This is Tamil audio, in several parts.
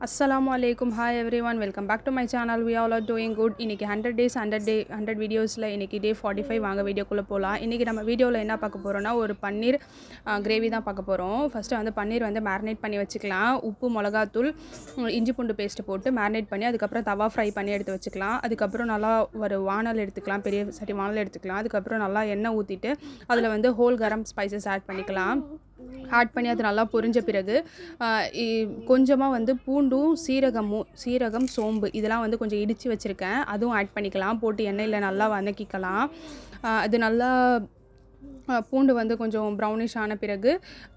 Assalamu alaikum. Hi everyone. Welcome back to my channel. We all are doing good. இன்னைக்கு 100 days 100 வீடியோஸில் இன்னைக்கு டே 45 வாங்க வீடியோக்குள்ளே போகலாம். இன்றைக்கி நம்ம வீடியோவில் என்ன பார்க்க போகிறோன்னா ஒரு பன்னீர் கிரேவி தான் பார்க்க போகிறோம். ஃபஸ்ட்டு வந்து பன்னீர் வந்து மேரினேட் பண்ணி வச்சுக்கலாம். உப்பு மிளகாத்தூள் இஞ்சி பூண்டு பேஸ்ட்டு போட்டு மேரினேட் பண்ணி அதுக்கப்புறம் தவா ஃப்ரை பண்ணி எடுத்து வச்சுக்கலாம். அதுக்கப்புறம் நல்லா ஒரு வானல் எடுத்துக்கலாம், பெரிய சட்டி வானல் எடுத்துக்கலாம். அதுக்கப்புறம் நல்லா எண்ணெய் ஊற்றிட்டு அதில் வந்து ஹோல் கரம் ஸ்பைசஸ் ஆட் பண்ணிக்கலாம். ஆட் பண்ணி அது நல்லா பொரிஞ்ச பிறகு கொஞ்சமாக வந்து பூண்டும் சீரகம் சோம்பு இதெல்லாம் வந்து கொஞ்சம் இடித்து வச்சுருக்கேன், அதுவும் ஆட் பண்ணிக்கலாம். போட்டு எண்ணெயில் நல்லா வதக்கிக்கலாம். அது நல்லா பூண்டு வந்து கொஞ்சம் ப்ரௌனிஷ் ஆன பிறகு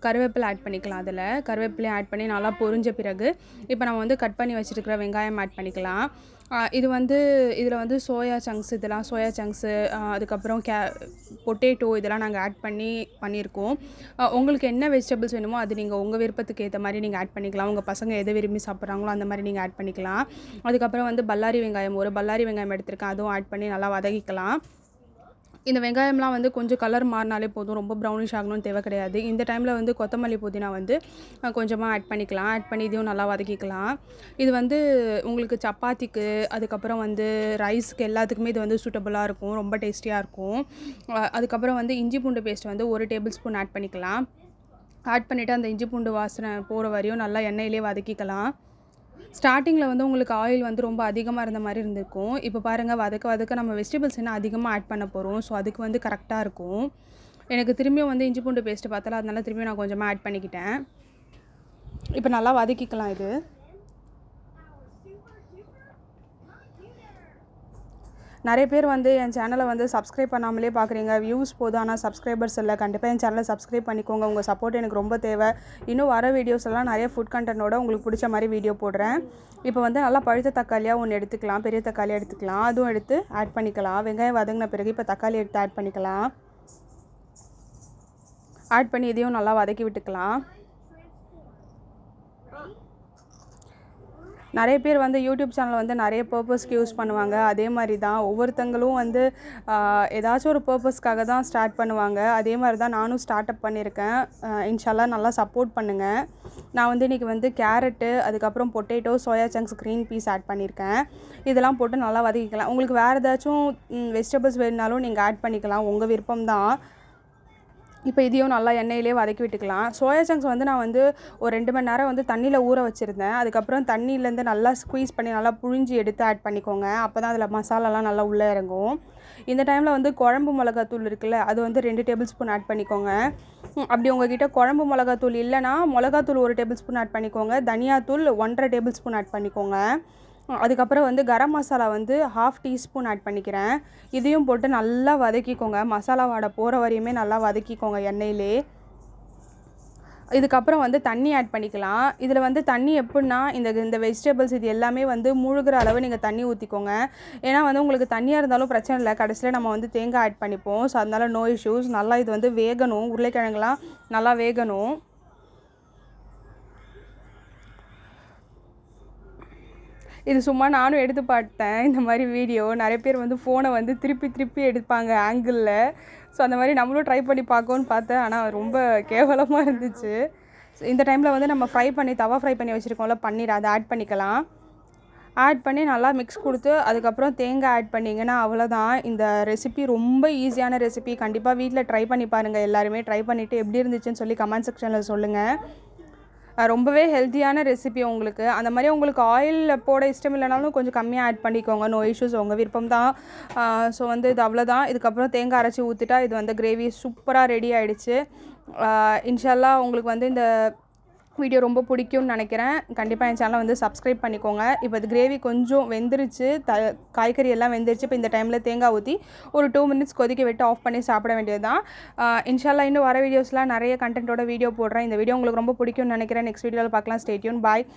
கருவேப்பிலை ஆட் பண்ணிக்கலாம். அதில் கருவேப்பிலையும் ஆட் பண்ணி நல்லா பொரிஞ்ச பிறகு இப்போ நம்ம வந்து கட் பண்ணி வச்சுருக்கிற வெங்காயம் ஆட் பண்ணிக்கலாம். இதில் வந்து சோயா சங்க்ஸு அதுக்கப்புறம் பொட்டேட்டோ இதெல்லாம் நாங்கள் ஆட் பண்ணியிருக்கோம். உங்களுக்கு என்ன வெஜிடபிள்ஸ் வேணுமோ அது நீங்கள் உங்கள் விருப்பத்துக்கு ஏற்ற மாதிரி நீங்கள் ஆட் பண்ணிக்கலாம். உங்கள் பசங்க எதை விரும்பி சாப்பிட்றாங்களோ அந்த மாதிரி நீங்கள் ஆட் பண்ணிக்கலாம். அதுக்கப்புறம் வந்து ஒரு பல்லாரி வெங்காயம் எடுத்திருக்கேன், அதுவும் ஆட் பண்ணி நல்லா வதக்கிக்கலாம். இந்த வெங்காயம்லாம் வந்து கொஞ்சம் கலர் மாறினாலே போதும், ரொம்ப ப்ரௌனிஷ் ஆகணும்னு தேவை கிடையாது. இந்த டைமில் வந்து கொத்தமல்லி புதினா வந்து கொஞ்சமாக ஆட் பண்ணிக்கலாம். ஆட் பண்ணி இதையும் நல்லா வதக்கிக்கலாம். இது வந்து உங்களுக்கு சப்பாத்திக்கு அதுக்கப்புறம் வந்து ரைஸ்க்கு எல்லாத்துக்குமே இது வந்து சூட்டபுளாக இருக்கும், ரொம்ப டேஸ்டியாக இருக்கும். அதுக்கப்புறம் வந்து இஞ்சி பூண்டு பேஸ்ட் வந்து 1 டேபிள் ஸ்பூன் ஆட் பண்ணிக்கலாம். ஆட் பண்ணிவிட்டு அந்த இஞ்சி பூண்டு வாசனை போகிற வரையும் நல்லா எண்ணெயிலே வதக்கிக்கலாம். ஸ்டார்டிங்கில் வந்து உங்களுக்கு ஆயில் வந்து ரொம்ப அதிகமாக இருந்த மாதிரி இருந்திருக்கும். இப்போ பாருங்கள், வதக்க நம்ம வெஜிடபிள்ஸ் என்ன அதிகமாக ஆட் பண்ண போகிறோம். ஸோ அதுக்கு வந்து கரெக்டாக இருக்கும். எனக்கு திரும்பியும் வந்து இஞ்சி பூண்டு பேஸ்ட்டு பார்த்தாலும் அதனால திரும்பியும் நான் கொஞ்சமாக ஆட் பண்ணிக்கிட்டேன். இப்போ நல்லா வதக்கிக்கலாம். இது நிறைய பேர் வந்து என் சேனலை வந்து சப்ஸ்கிரைப் பண்ணாமலே பார்க்குறீங்க. வியூஸ் போதும், ஆனால் சப்ஸ்கிரைபர்ஸ் இல்லை. கண்டிப்பாக என் சேனலை சப்ஸ்கிரைப் பண்ணிக்கோங்க. உங்கள் சப்போர்ட் எனக்கு ரொம்ப தேவை. இன்னும் வர வீடியோஸ் எல்லாம் நிறைய ஃபுட் கண்டென்ட்டோட உங்களுக்கு பிடிச்ச மாதிரி வீடியோ போடுறேன். இப்போ வந்து நல்லா பழுத்த தக்காளியாக ஒன்று எடுத்துக்கலாம், பெரிய தக்காளியாக எடுத்துக்கலாம். அதுவும் எடுத்து ஆட் பண்ணிக்கலாம். வெங்காயம் வதங்கின பிறகு இப்போ தக்காளி எடுத்து ஆட் பண்ணிக்கலாம். ஆட் பண்ணி இதையும் நல்லா வதக்கி விட்டுக்கலாம். நிறைய பேர் வந்து யூடியூப் சேனல் வந்து நிறைய பர்பஸ்க்கு யூஸ் பண்ணுவாங்க. அதே மாதிரி தான் ஒவ்வொருத்தங்களும் வந்து ஏதாச்சும் ஒரு பர்பஸ்க்காக தான் ஸ்டார்ட் பண்ணுவாங்க. அதே மாதிரி தான் நானும் ஸ்டார்ட் அப் பண்ணியிருக்கேன். இன்ஷால்லா நல்லா சப்போர்ட் பண்ணுங்கள். நான் வந்து இன்றைக்கி வந்து கேரட்டு, அதுக்கப்புறம் potato, soya chunks, green peas add பண்ணியிருக்கேன். இதெல்லாம் போட்டு நல்லா வதக்கிக்கலாம். உங்களுக்கு வேறு ஏதாச்சும் வெஜிடபிள்ஸ் வேணுனாலும் நீங்கள் ஆட் பண்ணிக்கலாம், உங்கள் விருப்பம் தான். இப்போ இதையும் நல்லா எண்ணெயிலே வதக்கி விட்டுக்கலாம். சோயா சங்க்ஸ் வந்து நான் வந்து ஒரு 2 மணி நேரம் வந்து தண்ணியில் ஊற வச்சுருந்தேன். அதுக்கப்புறம் தண்ணியிலேருந்து நல்லா ஸ்குவீஸ் பண்ணி நல்லா புழிஞ்சி எடுத்து ஆட் பண்ணிக்கோங்க. அப்போ தான் அதில் மசாலாலாம் நல்லா உள்ளே இறங்கும். இந்த டைமில் வந்து குழம்பு மிளகாத்தூள் இருக்குல்ல, அது வந்து 2 டேபிள் ஸ்பூன் ஆட் பண்ணிக்கோங்க. அப்படி உங்கள்கிட்ட குழம்பு மிளகாத்தூள் இல்லைனா மிளகாத்தூள் 1 டேபிள் ஸ்பூன் ஆட் பண்ணிக்கோங்க. தனியாத்தூள் 1.5 டேபிள் ஸ்பூன் ஆட் பண்ணிக்கோங்க. அதுக்கப்புறம் வந்து கரம் மசாலா வந்து 1/2 டீஸ்பூன் ஆட் பண்ணிக்கிறேன். இதையும் போட்டு நல்லா வதக்கிக்கோங்க. மசாலா வாடை போகிற வரையுமே நல்லா வதக்கிக்கோங்க எண்ணெயிலே. இதுக்கப்புறம் வந்து தண்ணி ஆட் பண்ணிக்கலாம். இதில் வந்து தண்ணி எப்படின்னா இந்த வெஜிடபிள்ஸ் இது எல்லாமே வந்து முழுகிற அளவு நீங்கள் தண்ணி ஊற்றிக்கோங்க. ஏன்னா வந்து உங்களுக்கு தண்ணியாக இருந்தாலும் பிரச்சனை இல்லை, கடைசியில் நம்ம வந்து தேங்காய் ஆட் பண்ணிப்போம். ஸோ அதனால் நோ இஷ்யூஸ். நல்லா இது வந்து வேகணும், உருளைக்கிழங்குலாம் நல்லா வேகணும். இது சும்மா நானும் எடுத்து பார்த்தேன் இந்த மாதிரி வீடியோ. நிறைய பேர் வந்து ஃபோனை வந்து திருப்பி எடுப்பாங்க ஆங்கிளில். ஸோ அந்த மாதிரி நம்மளும் ட்ரை பண்ணி பார்க்கோன்னு பார்த்தேன், ஆனால் ரொம்ப கேவலமாக இருந்துச்சு. இந்த டைமில் வந்து நம்ம தவா ஃப்ரை பண்ணி வச்சுருக்கோம்ல பன்னீர், அதை ஆட் பண்ணிக்கலாம். ஆட் பண்ணி நல்லா மிக்ஸ் கொடுத்து அதுக்கப்புறம் தேங்காய் ஆட் பண்ணிங்கன்னா அவ்வளோதான். இந்த ரெசிபி ரொம்ப ஈஸியான ரெசிபி. கண்டிப்பாக வீட்டில் ட்ரை பண்ணி பாருங்கள். எல்லாருமே ட்ரை பண்ணிவிட்டு எப்படி இருந்துச்சுன்னு சொல்லி கமெண்ட் செக்ஷனில் சொல்லுங்கள். ரொம்பவே ஹெல்த்தியான ரெசிபி உங்களுக்கு. அந்த மாதிரி உங்களுக்கு ஆயில் போட இஷ்டம் இல்லைனாலும் கொஞ்சம் கம்மியாக ஆட் பண்ணிக்கோங்க, நோ இஷ்யூஸ், உங்கள் விருப்பம் தான். ஸோ வந்து இது அவ்வளோதான். இதுக்கப்புறம் தேங்காய் அரைச்சி ஊற்றிட்டா இது வந்து கிரேவி சூப்பராக ரெடி ஆகிடுச்சு. இன்ஷால்லா உங்களுக்கு வந்து இந்த வீடியோ ரொம்ப பிடிக்கும்னு நினைக்கிறேன். கண்டிப்பாக என் சேனலை வந்து சப்ஸ்கிரைப் பண்ணிக்கோங்க. இப்போ இது கிரேவி கொஞ்சம் வெந்துருச்சு, காய்கறி எல்லாம் வெந்துருச்சு. இப்போ இந்த டைமில் தேங்காய் ஊற்றி ஒரு 2 மினிட்ஸ் கொதிக்க விட்டு ஆஃப் பண்ணி சாப்பிட வேண்டியது தான். இன்ஷால்லா இன்னும் வர வீடியோஸ்லாம் நிறைய கண்டென்ட்டோட வீடியோ போடுறேன். இந்த வீடியோ உங்களுக்கு ரொம்ப பிடிக்கும்னு நினைக்கிறேன். நெக்ஸ்ட் வீடியோவில் பார்க்கலாம். Stay tune. பாய்.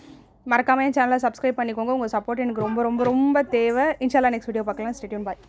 மறக்காமல் என் சேனலை சப்ஸ்கிரைப் பண்ணிக்கோங்க. உங்கள் சப்போர்ட் எனக்கு ரொம்ப ரொம்ப ரொம்ப தேவை. இன்ஷால்லா நெக்ஸ்ட் வீடியோ பார்க்கலாம். Stay tune. பாய்.